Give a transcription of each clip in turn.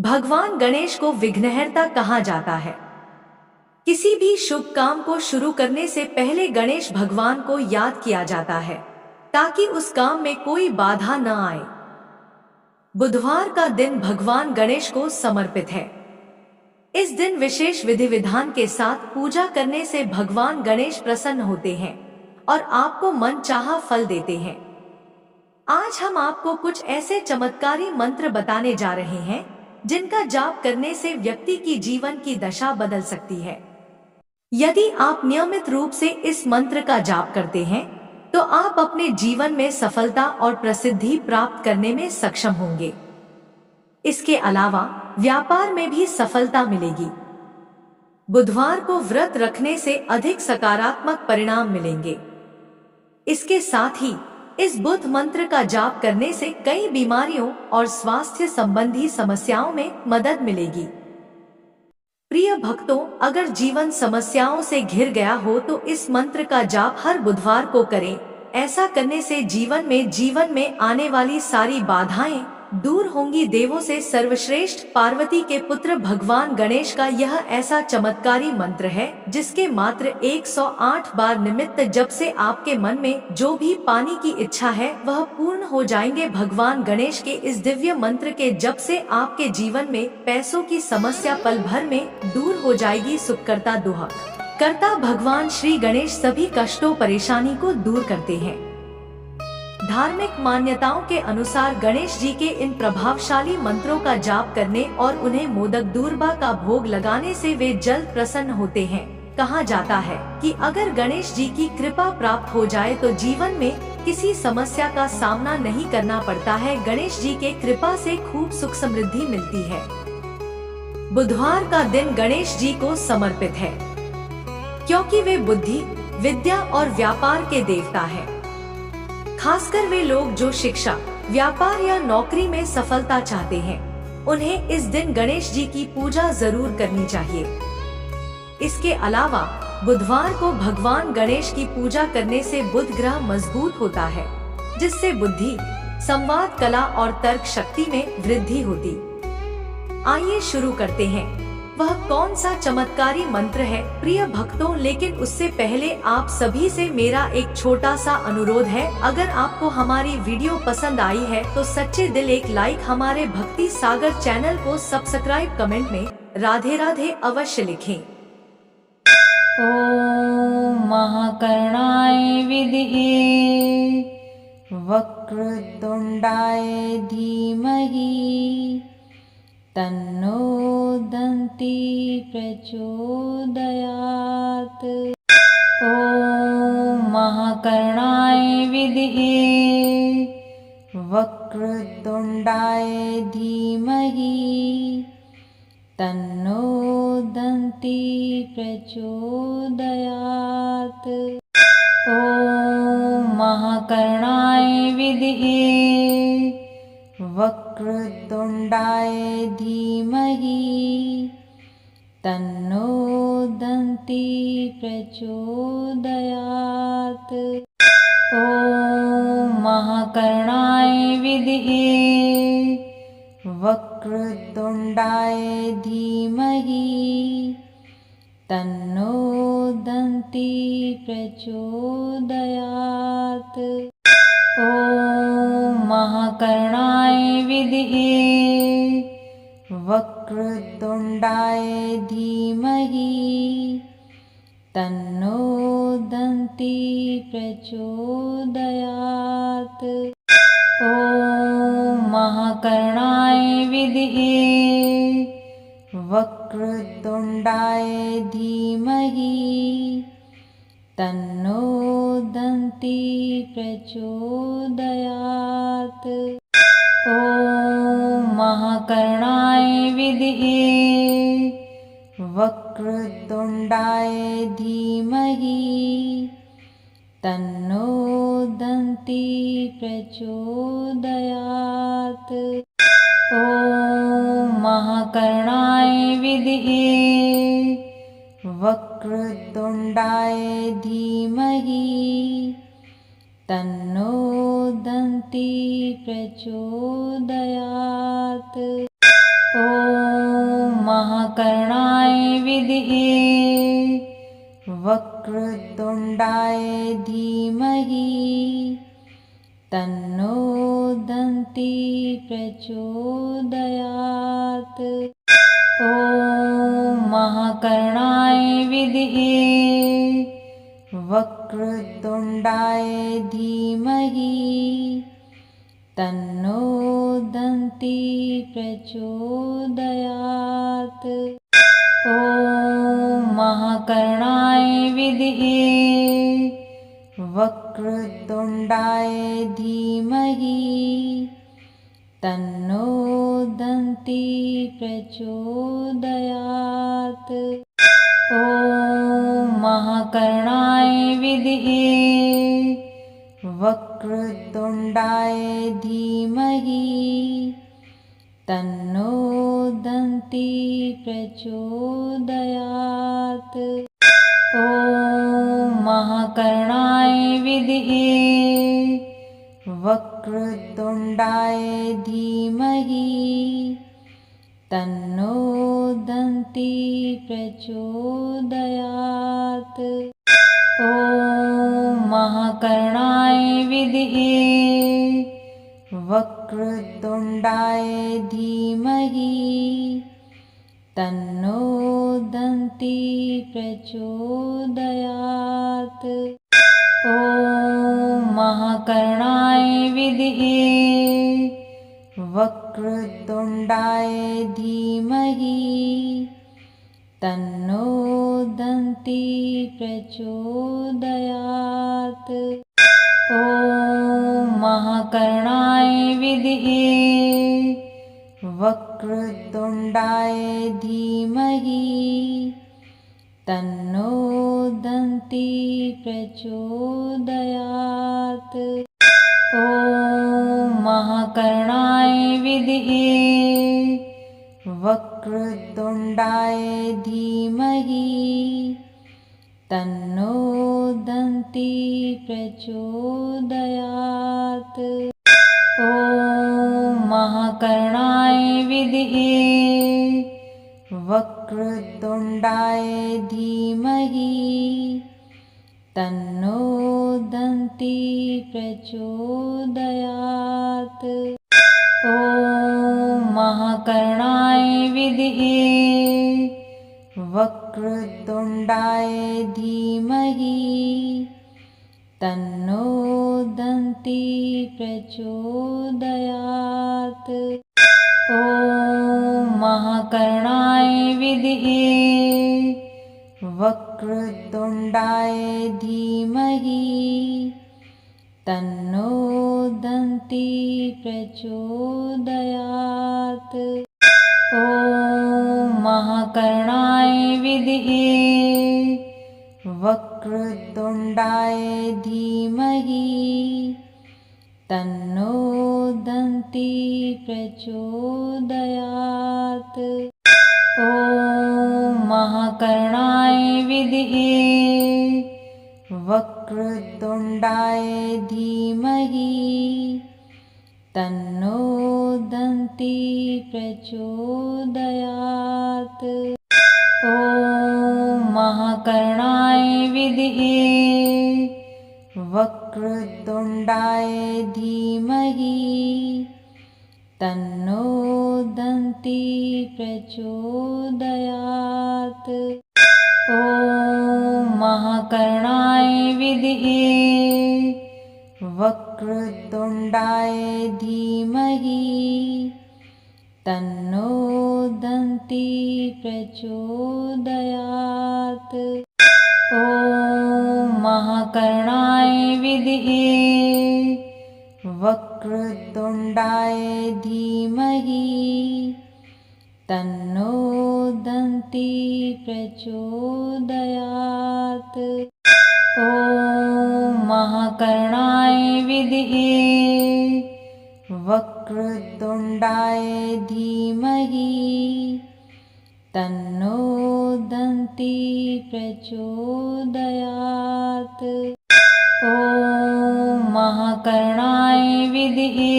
भगवान गणेश को विघ्नहर्ता कहा जाता है। किसी भी शुभ काम को शुरू करने से पहले गणेश भगवान को याद किया जाता है ताकि उस काम में कोई बाधा न आए। बुधवार का दिन भगवान गणेश को समर्पित है। इस दिन विशेष विधि विधान के साथ पूजा करने से भगवान गणेश प्रसन्न होते हैं और आपको मनचाहा फल देते हैं। आज हम आपको कुछ ऐसे चमत्कारी मंत्र बताने जा रहे हैं जिनका जाप करने से व्यक्ति की जीवन की दशा बदल सकती है। यदि आप नियमित रूप से इस मंत्र का जाप करते हैं तो आप अपने जीवन में सफलता और प्रसिद्धि प्राप्त करने में सक्षम होंगे। इसके अलावा व्यापार में भी सफलता मिलेगी। बुधवार को व्रत रखने से अधिक सकारात्मक परिणाम मिलेंगे। इसके साथ ही इस बुध मंत्र का जाप करने से कई बीमारियों और स्वास्थ्य संबंधी समस्याओं में मदद मिलेगी। प्रिय भक्तों, अगर जीवन समस्याओं से घिर गया हो तो इस मंत्र का जाप हर बुधवार को करें। ऐसा करने से जीवन में आने वाली सारी बाधाएं दूर होंगी। देवों से सर्वश्रेष्ठ पार्वती के पुत्र भगवान गणेश का यह ऐसा चमत्कारी मंत्र है जिसके मात्र 108 बार निमित्त जप से आपके मन में जो भी पाने की इच्छा है वह पूर्ण हो जाएंगे। भगवान गणेश के इस दिव्य मंत्र के जप से आपके जीवन में पैसों की समस्या पल भर में दूर हो जाएगी। सुखकर्ता दुहक कर्ता भगवान श्री गणेश सभी कष्टों परेशानी को दूर करते हैं। धार्मिक मान्यताओं के अनुसार गणेश जी के इन प्रभावशाली मंत्रों का जाप करने और उन्हें मोदक दूर्बा का भोग लगाने से वे जल्द प्रसन्न होते हैं। कहा जाता है कि अगर गणेश जी की कृपा प्राप्त हो जाए तो जीवन में किसी समस्या का सामना नहीं करना पड़ता है। गणेश जी के कृपा से खूब सुख समृद्धि मिलती है। बुधवार का दिन गणेश जी को समर्पित है क्योंकि वे बुद्धि, विद्या और व्यापार के देवता हैं। खासकर वे लोग जो शिक्षा, व्यापार या नौकरी में सफलता चाहते हैं, उन्हें इस दिन गणेश जी की पूजा जरूर करनी चाहिए। इसके अलावा बुधवार को भगवान गणेश की पूजा करने से बुध ग्रह मजबूत होता है जिससे बुद्धि, संवाद कला और तर्क शक्ति में वृद्धि होती। आइए शुरू करते हैं। वह कौन सा चमत्कारी मंत्र है प्रिय भक्तों, लेकिन उससे पहले आप सभी से मेरा एक छोटा सा अनुरोध है। अगर आपको हमारी वीडियो पसंद आई है तो सच्चे दिल एक लाइक, हमारे भक्ति सागर चैनल को सब्सक्राइब, कमेंट में राधे राधे अवश्य लिखें। ओम महाकर्णाय विद्महे वक्रतुंडाय धीमहि तन्नो दन्ती प्रचोदयात्। ओम महाकर्णाय विद्महे वक्रतुंडाय धीमहि तन्नो दन्ती प्रचोदयात्। ओम महाकर्णाय विद्महे वक्रतुंडाय धीमहि तन्नो दन्ती प्रचोदयात्। ओम महाकर्णाय विद्महे वक्रतुंडाय धीमहि तन्नो दन्ती प्रचोदयात्। ओम महाकर्णाय विद्महे वक्रतुंडाय धीमहि तन्नो दन्ती प्रचोदयात्। ओम महाकर्णाय विद्महे वक्रतुंडाय धीमहि तन्नो दन्ती प्रचोदयात्। ओम महाकर्णाय विद्महे वक्रतुंडाय धीमहि तन्नो दन्ती प्रचोदयात्। ओम महाकर्णाय विद्महे वक्रतुंडाय धीमहि तन्नो दन्ती प्रचोदयात्। ओम तन्नो दन्ती प्रचोदयात्। ॐ महाकर्णाय विद्महे वक्रतुण्डाय धीमहि तन्नो दन्ती प्रचोदयात्। ॐ महाकर्णाय विद्महे वक्रतुण्डाय धीमहि तन्नो दन्ती प्रचोदयात्। ॐ महाकर्णाय विद्महे वक्रतुण्डाय धीमहि तन्नो दन्ती प्रचोदयात्। ॐ महाकर्णाय विद्महे वक्रतुण्डाय धीमहि तन्नो दन्ती प्रचोदयात्। ॐ महाकर्णाय विद्महे वक्रतुण्डाय धीमहि तन्नो दन्ती प्रचोदयात्। ॐ महाकर्णाय विद्महे वक्रतुण्डाय धीमहि तन्नो दन्ती प्रचोदयात्। ॐ महाकर्णाय विद्महे वक्रतुण्डाय धीमहि तन्नो दन्ती प्रचोदयात्। ॐ महाकर्णाय विद्महे वक्रतुण्डाय धीमहि तन्नो दन्ती प्रचोदयात्। ॐ महाकर्णाय विद्महे वक्रतुण्डाय धीमहि तन्नो दन्ती प्रचोदयात्। ॐ महाकर्णाय विद्महे वक्रतुण्डाय धीमहि तन्नो दन्ती प्रचोदयात्। ॐ महाकर्णाय विद्महे वक्रतुण्डाय धीमहि तन्नो दन्ती प्रचोदयात्। ॐ महाकर्णाय विद्महे वक्रतुण्डाय धीमहि तन्नो दन्ती प्रचोदयात्। ॐ महाकर्णाय विद्महे वक्रतुण्डाय धीमहि तन्नो दन्ती प्रचोदयात्। ॐ महाकर्णाय विद्महे वक्रतुण्डाय धीमहि तन्नो दन्ती प्रचोदयात्। ॐ महाकर्णाय विद्महे वक्रतुण्डाय धीमहि तन्नो दन्ती प्रचोदयात्। ॐ महाकर्णाय विद्महे वक्रतुण्डाय धीमहि तन्नो दन्ती प्रचोदयात्। ॐ महाकर्णाय विद्महे वक्रतुण्डाय धीमहि तन्नो दन्ती प्रचोदयात्। ॐ महाकर्णाय विद्महे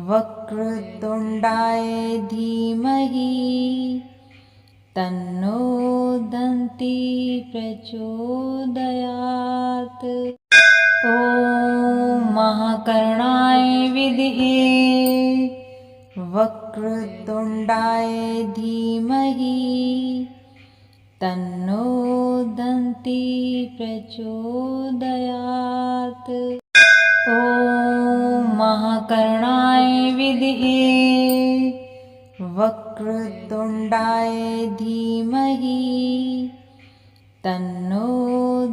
वक्रतुण्डाय धीमहि तन्नो दन्ती प्रचोदयात्। ॐ महाकर्णाय विद्महे वक्रतुण्डाय धीमहि तन्नो दन्ती प्रचोदयात्। ॐ महाकर्णाय विद्महे वक्रतुण्डाय धीमहि तन्नो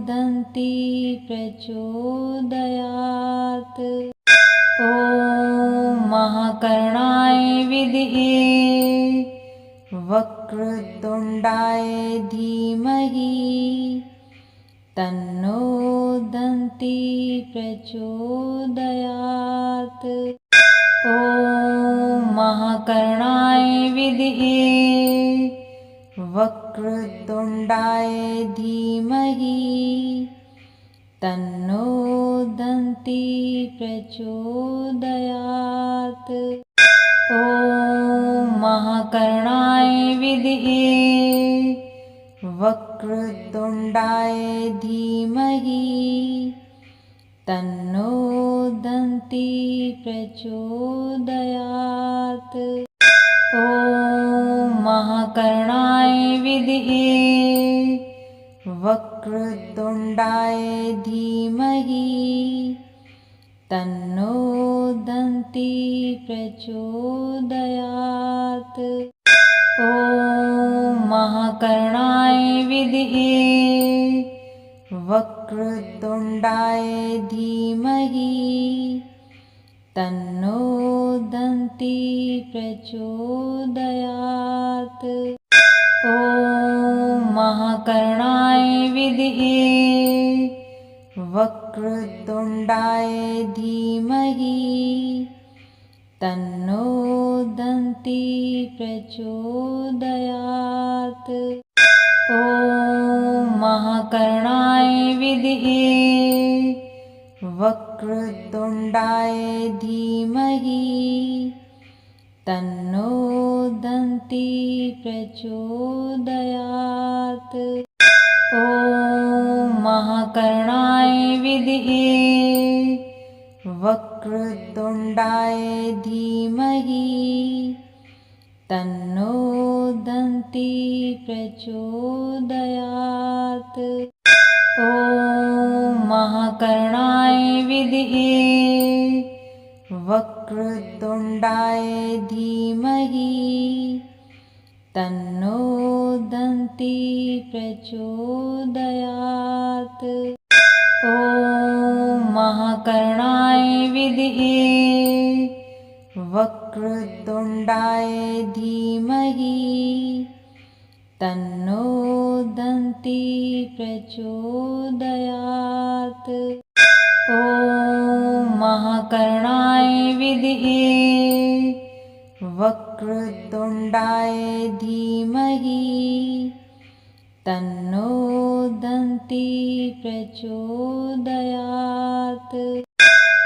दन्ती प्रचोदयात्। ॐ महाकर्णाय विद्महे वक्रतुण्डाय धीमहि तन्नो दन्ती प्रचोदयात्। ॐ महाकर्णाय विद्महे वक्रतुण्डाय धीमहि तन्नो दन्ती प्रचोदयात्। ॐ महाकर्णाय विद्महे वक्रतुण्डाय धीमहि तन्नो दन्ती प्रचोदयात्। ॐ महाकर्णाय विद्महे वक्रतुण्डाय धीमहि तन्नो दन्ती प्रचोदयात्। ॐ महाकर्णाय विद्महे वक्रतुण्डाय धीमहि तन्नो दन्ती प्रचोदयात्। ॐ महाकर्णाय विद्महे वक्रतुण्डाय धीमहि तन्नो दन्ती प्रचोदयात्। ॐ महाकर्णाय विद्महे वक्रतुण्डाय धीमहि तन्नो दन्ती प्रचोदयात्। ॐ महाकर्णाय विद्महे वक्रतुण्डाय धीमहि तन्नो दन्ती प्रचोदयात्। ॐ महाकर्णाय विद्महे वक्रतुण्डाय धीमहि तन्नो दन्ती प्रचोदयात्। ॐ महाकर्णाय विद्महे वक्रतुण्डाय धीमहि तन्नो दन्ती प्रचोदयात्। ॐ महाकर्णाय विद्महे वक्रतुण्डाय धीमहि तन्नो दन्ती प्रचोदयात्।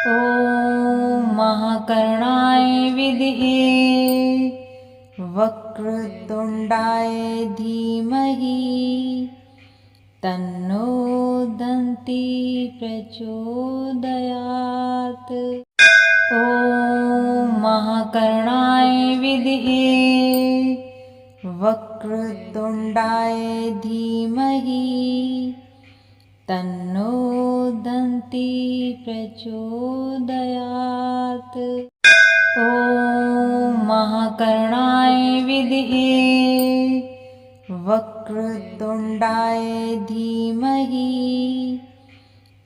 ॐ महाकर्णाय विद्महे वक्रतुण्डाय धीमहि तन्नो दन्ती प्रचोदयात्। ॐ महाकर्णाय विद्महे वक्रतुण्डाय धीमहि तन्नो दन्ती प्रचोदयात्। ॐ महाकर्णाय विद्महे वक्रतुण्डाय धीमहि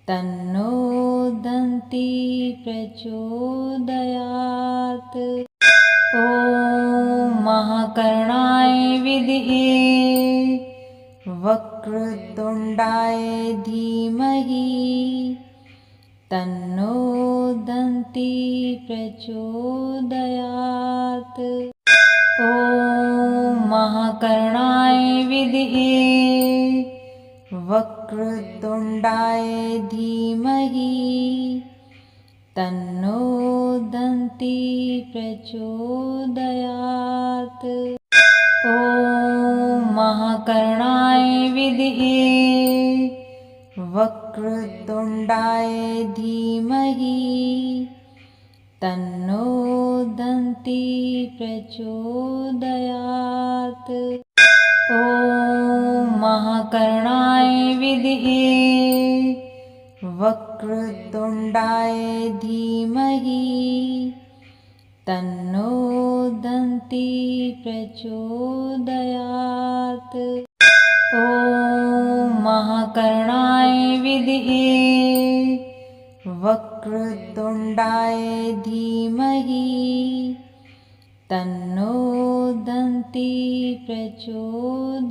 तन्नो दन्ती प्रचोदयात्। ॐ महाकर्णाय विद्महे वक्रतुण्डाय धीमहि तन्नो दन्ती प्रचोदयात्। ॐ महाकर्णाय विद्महे वक्रतुण्डाय धीमहि तन्नो दन्ती प्रचोदयात्। ॐ महाकर्णाय विद्महे वक्रतुण्डाय वक्रतुण्डाय धीमहि तन्नो दन्ती प्रचोदयात्। ॐ महाकर्णाय विद्महे वक्रतुण्डाय धीमहि तन्नो दन्ती प्रचोदयात्। ॐ महाकर्णाय विद्महे वक्रतुण्डाय धीमहि तन्नो दन्ती प्रचोदयात्।